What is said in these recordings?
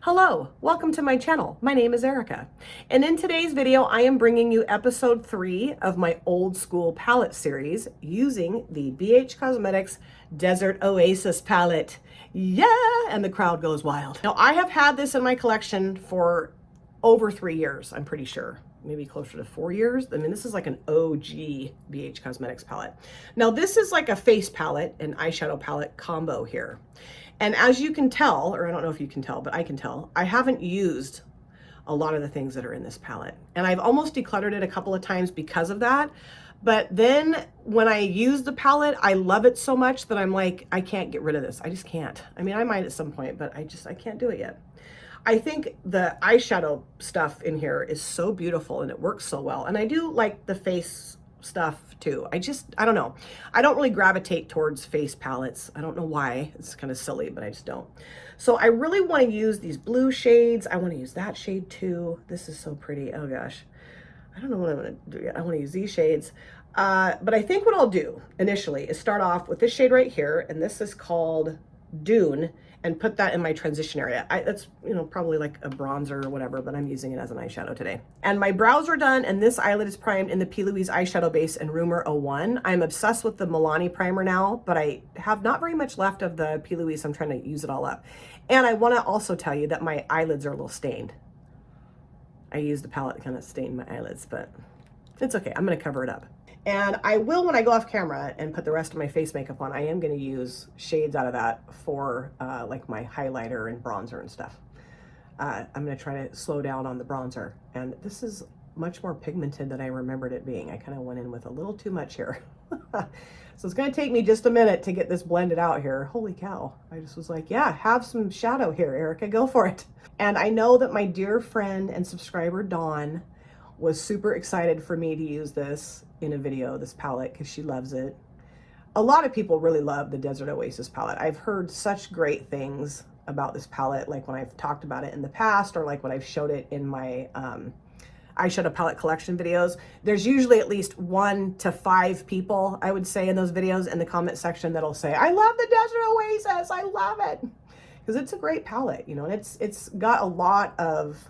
Hello, welcome to my channel. My name is Erica, and in today's video I am bringing you episode 3 of my old school palette series using the BH Cosmetics Desert Oasis palette. Yeah, and the crowd goes wild. Now I have had this in my collection for over 3 years, I'm pretty sure. Maybe closer to 4 years. I mean, this is like an OG BH Cosmetics palette. Now this is like a face palette and eyeshadow palette combo here. And as you can tell, or I don't know if you can tell, but I can tell, I haven't used a lot of the things that are in this palette. And I've almost decluttered it a couple of times because of that. But then when I use the palette, I love it so much that I'm like, I can't get rid of this. I just can't. I mean, I might at some point, but I can't do it yet. I think the eyeshadow stuff in here is so beautiful and it works so well. And I do like the face stuff too. I don't know. I don't really gravitate towards face palettes. I don't know why. It's kind of silly, but I just don't. So I really want to use these blue shades. I want to use that shade too. This is so pretty. Oh gosh. I don't know what I'm going to do yet. I want to use these shades. But I think what I'll do initially is start off with this shade right here. And this is called Dune, and put that in my transition area. That's, you know, probably like a bronzer or whatever, but I'm using it as an eyeshadow today. And my brows are done, and this eyelid is primed in the P. Louise eyeshadow base in Rumor 01. I'm obsessed with the Milani primer now, but I have not very much left of the P. Louise. I'm trying to use it all up. And I want to also tell you that my eyelids are a little stained. I used the palette to kind of stain my eyelids, but it's okay. I'm going to cover it up. And I will, when I go off camera and put the rest of my face makeup on, I am going to use shades out of that for like my highlighter and bronzer and stuff. I'm going to try to slow down on the bronzer. And this is much more pigmented than I remembered it being. I kind of went in with a little too much here. So it's going to take me just a minute to get this blended out here. Holy cow. I just was like, yeah, have some shadow here, Erica. Go for it. And I know that my dear friend and subscriber, Dawn, was super excited for me to use this in a video, this palette, because she loves it. A lot of people really love the Desert Oasis palette. I've heard such great things about this palette, like when I've talked about it in the past, or like when I've showed it in my eyeshadow palette collection videos. There's usually at least 1 to 5 people, I would say, in those videos in the comment section that'll say, I love the Desert Oasis, I love it. Because it's a great palette, you know, and it's got a lot of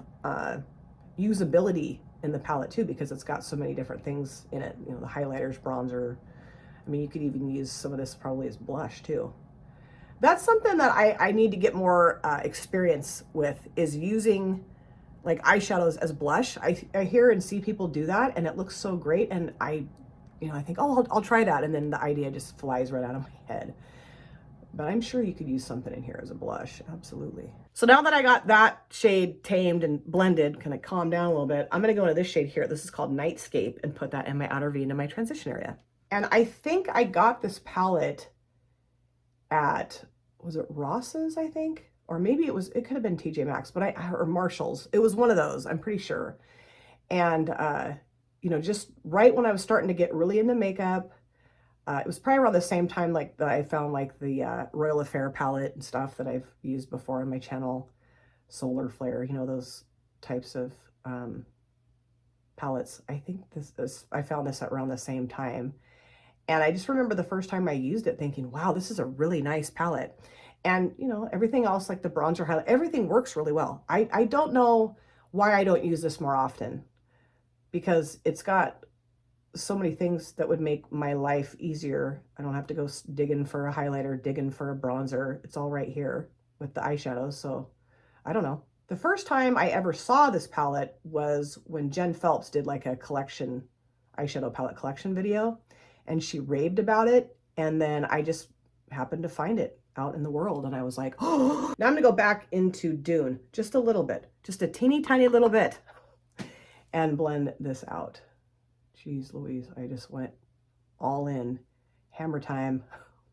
usability in the palette too, because it's got so many different things in it, you know, the highlighters, bronzer. I mean, you could even use some of this probably as blush too. That's something that I need to get more experience with, is using like eyeshadows as blush. I hear and see people do that and it looks so great, and I think, oh, I'll try that, and then the idea just flies right out of my head. But I'm sure you could use something in here as a blush, absolutely. So now that I got that shade tamed and blended, kind of calmed down a little bit, I'm gonna go into this shade here. This is called Nightscape, and put that in my outer V into my transition area. And I think I got this palette at, was it Ross's, I think? Or maybe it could have been TJ Maxx, but or Marshall's. It was one of those, I'm pretty sure. And, you know, just right when I was starting to get really into makeup, it was probably around the same time like that I found like the Royal Affair palette and stuff that I've used before on my channel, Solar Flare, you know, those types of palettes. I think I found this around the same time. And I just remember the first time I used it thinking, wow, this is a really nice palette. And, you know, everything else, like the bronzer highlight, everything works really well. I don't know why I don't use this more often, because it's got so many things that would make my life easier. I don't have to go digging for a highlighter, digging for a bronzer. It's all right here with the eyeshadows. So I don't know. The first time I ever saw this palette was when Jen Phelps did like a collection, eyeshadow palette collection video, and she raved about it. And then I just happened to find it out in the world, and I was like, oh, now I'm gonna go back into Dune just a little bit, just a teeny tiny little bit, and blend this out. Jeez Louise, I just went all in, hammer time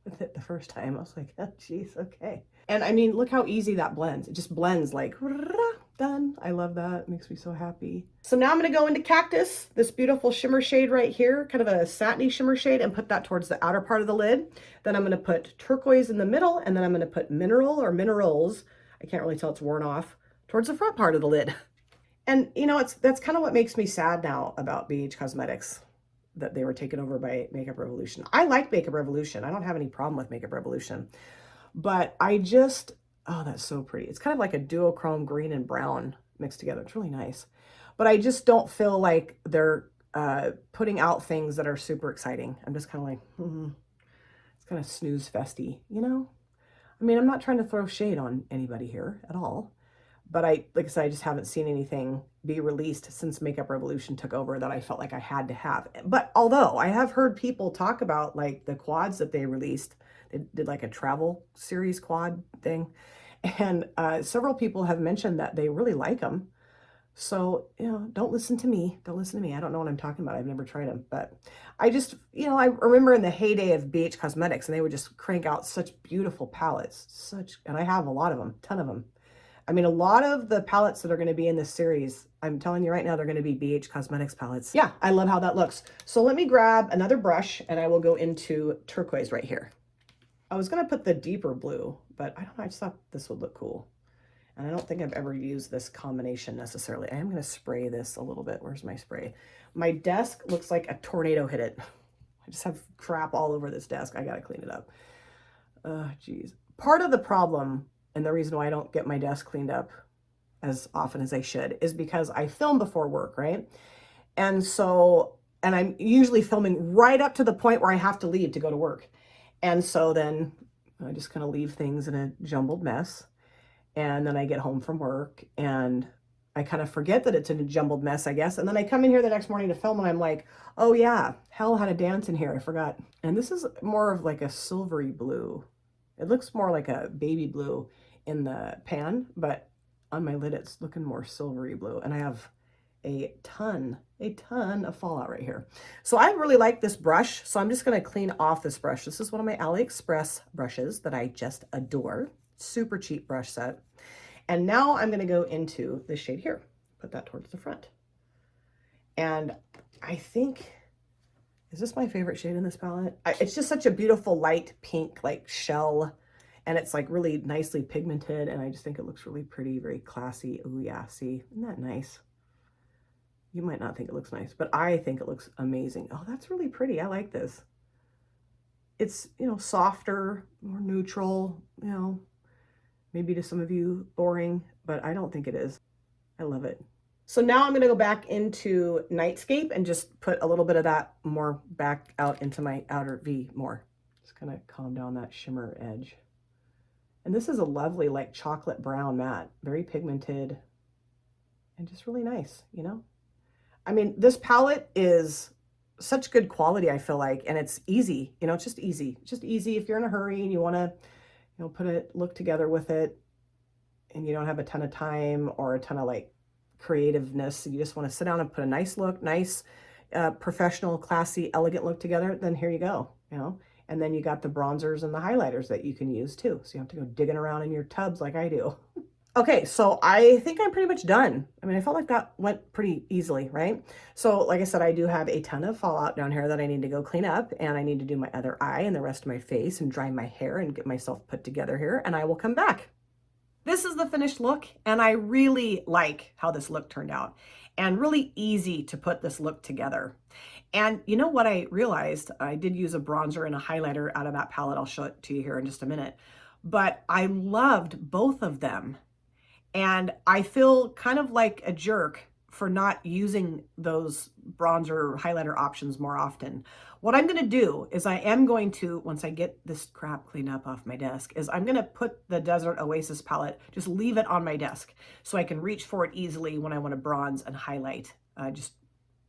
with it the first time. I was like, oh, geez, okay. And I mean, look how easy that blends. It just blends like, done. I love that. It makes me so happy. So now I'm going to go into Cactus, this beautiful shimmer shade right here, kind of a satiny shimmer shade, and put that towards the outer part of the lid. Then I'm going to put turquoise in the middle, and then I'm going to put mineral or minerals, I can't really tell, it's worn off, towards the front part of the lid. And you know, that's kind of what makes me sad now about BH Cosmetics. that they were taken over by Makeup Revolution. I like Makeup Revolution. I don't have any problem with Makeup Revolution. But I just, oh, that's so pretty. It's kind of like a duochrome green and brown mixed together. It's really nice. But I just don't feel like they're putting out things that are super exciting. I'm just kind of like, it's kind of snooze festy, you know? I mean, I'm not trying to throw shade on anybody here at all. But like I said, I just haven't seen anything be released since Makeup Revolution took over that I felt like I had to have. But although I have heard people talk about like the quads that they released, they did like a travel series quad thing. And several people have mentioned that they really like them. So, you know, don't listen to me. Don't listen to me. I don't know what I'm talking about. I've never tried them. But I just, you know, I remember in the heyday of BH Cosmetics, and they would just crank out such beautiful palettes. And I have a lot of them, a ton of them. I mean, a lot of the palettes that are going to be in this series, I'm telling you right now, they're going to be BH Cosmetics palettes. Yeah, I love how that looks. So let me grab another brush and I will go into turquoise right here. I was going to put the deeper blue, but I don't know, I just thought this would look cool. And I don't think I've ever used this combination necessarily. I am going to spray this a little bit. Where's my spray? My desk looks like a tornado hit it. I just have crap all over this desk. I got to clean it up. Geez. Part of the problem and the reason why I don't get my desk cleaned up as often as I should is because I film before work, right? And so, and I'm usually filming right up to the point where I have to leave to go to work. And so then I just kind of leave things in a jumbled mess. And then I get home from work and I kind of forget that it's in a jumbled mess, I guess. And then I come in here the next morning to film and I'm like, oh yeah, hell had a dance in here. I forgot. And this is more of like a silvery blue. It looks more like a baby blue in the pan, but on my lid, it's looking more silvery blue. And I have a ton of fallout right here. So I really like this brush. So I'm just going to clean off this brush. This is one of my AliExpress brushes that I just adore. Super cheap brush set. And now I'm going to go into this shade here. Put that towards the front. And I think, is this my favorite shade in this palette? It's just such a beautiful light pink, like shell. And it's like really nicely pigmented. And I just think it looks really pretty, very classy. Oh yeah, see, isn't that nice? You might not think it looks nice, but I think it looks amazing. Oh, that's really pretty. I like this. It's, you know, softer, more neutral, you know, maybe to some of you boring, but I don't think it is. I love it. So now I'm going to go back into Nightscape and just put a little bit of that more back out into my outer V more. Just kind of calm down that shimmer edge. And this is a lovely like chocolate brown matte, very pigmented and just really nice, you know? I mean, this palette is such good quality, I feel like, and it's easy, you know, it's just easy. It's just easy if you're in a hurry and you want to, you know, put a look together with it and you don't have a ton of time or a ton of like creativeness. You just want to sit down and put a nice look, nice, professional, classy, elegant look together. Then here you go, you know, and then you got the bronzers and the highlighters that you can use too. So you have to go digging around in your tubs like I do. Okay, so I think I'm pretty much done. I mean, I felt like that went pretty easily, right? So like I said, I do have a ton of fallout down here that I need to go clean up, and I need to do my other eye and the rest of my face and dry my hair and get myself put together here, and I will come back. This is the finished look, and I really like how this look turned out, and really easy to put this look together. And you know what I realized? I did use a bronzer and a highlighter out of that palette. I'll show it to you here in just a minute. But I loved both of them. And I feel kind of like a jerk for not using those bronzer highlighter options more often. What I'm going to do is I am going to, once I get this crap cleaned up off my desk, is I'm going to put the Desert Oasis palette, just leave it on my desk so I can reach for it easily when I want to bronze and highlight.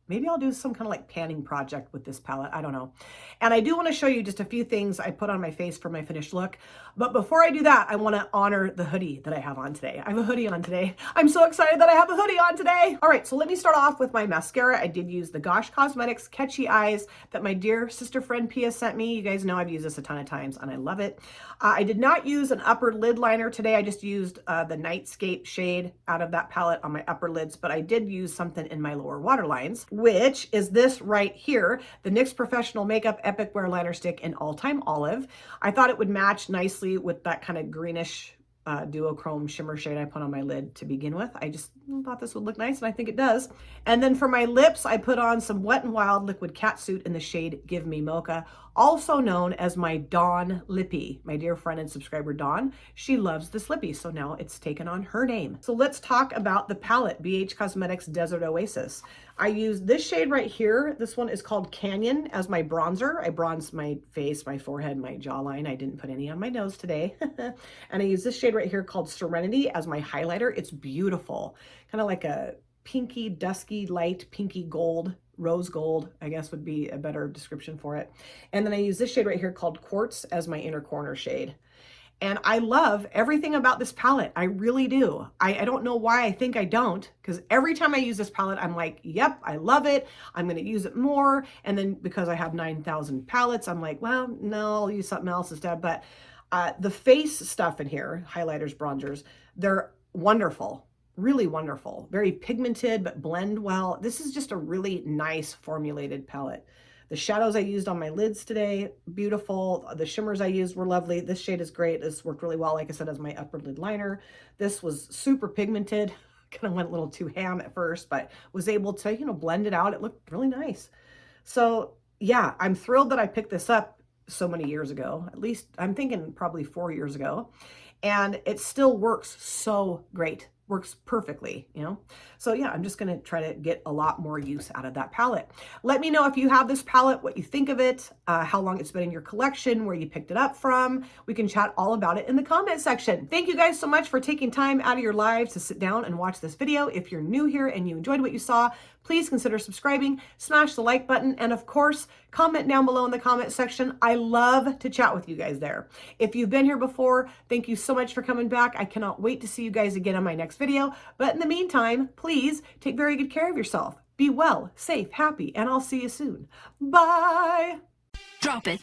Maybe I'll do some kind of like panning project with this palette. I don't know. And I do want to show you just a few things I put on my face for my finished look. But before I do that, I want to honor the hoodie that I have on today. I have a hoodie on today. I'm so excited that I have a hoodie on today. All right, so let me start off with my mascara. I did use the BH Cosmetics Catchy Eyes that my dear sister friend Pia sent me. You guys know I've used this a ton of times and I love it. I did not use an upper lid liner today. I just used the Nightscape shade out of that palette on my upper lids, but I did use something in my lower waterlines, which is this right here, the NYX Professional Makeup Epic Wear Liner Stick in All Time Olive. I thought it would match nicely with that kind of greenish duochrome shimmer shade I put on my lid to begin with. I just thought this would look nice, and I think it does. And then for my lips, I put on some Wet n Wild Liquid Catsuit in the shade Give Me Mocha, also known as my Dawn Lippy. My dear friend and subscriber Dawn, she loves this lippy, so now it's taken on her name. So let's talk about the palette, BH Cosmetics Desert Oasis. I use this shade right here. This one is called Canyon as my bronzer. I bronzed my face, my forehead, my jawline. I didn't put any on my nose today. And I use this shade right here called Serenity as my highlighter. It's beautiful. Kind of like a pinky, dusky, light, pinky gold, rose gold, I guess would be a better description for it. And then I use this shade right here called Quartz as my inner corner shade. And I love everything about this palette. I really do. I don't know why I think I don't, because every time I use this palette, I'm like, yep, I love it. I'm going to use it more. And then because I have 9,000 palettes, I'm like, well, no, I'll use something else instead. But the face stuff in here, highlighters, bronzers, they're wonderful. Really wonderful. Very pigmented, but blend well. This is just a really nice formulated palette. The shadows I used on my lids today, beautiful. The shimmers I used were lovely. This shade is great. This worked really well, like I said, as my upper lid liner. This was super pigmented. Kind of went a little too ham at first, but was able to, blend it out. It looked really nice. So yeah, I'm thrilled that I picked this up so many years ago. At least I'm thinking probably 4 years ago. And it still works so great. Works perfectly, So yeah, I'm just going to try to get a lot more use out of that palette. Let me know if you have this palette, what you think of it, how long it's been in your collection, where you picked it up from. We can chat all about it in the comment section. Thank you guys so much for taking time out of your lives to sit down and watch this video. If you're new here and you enjoyed what you saw, please consider subscribing, smash the like button, and of course, comment down below in the comment section. I love to chat with you guys there. If you've been here before, thank you so much for coming back. I cannot wait to see you guys again on my next video. But in the meantime, please take very good care of yourself. Be well, safe, happy, and I'll see you soon. Bye. Drop it.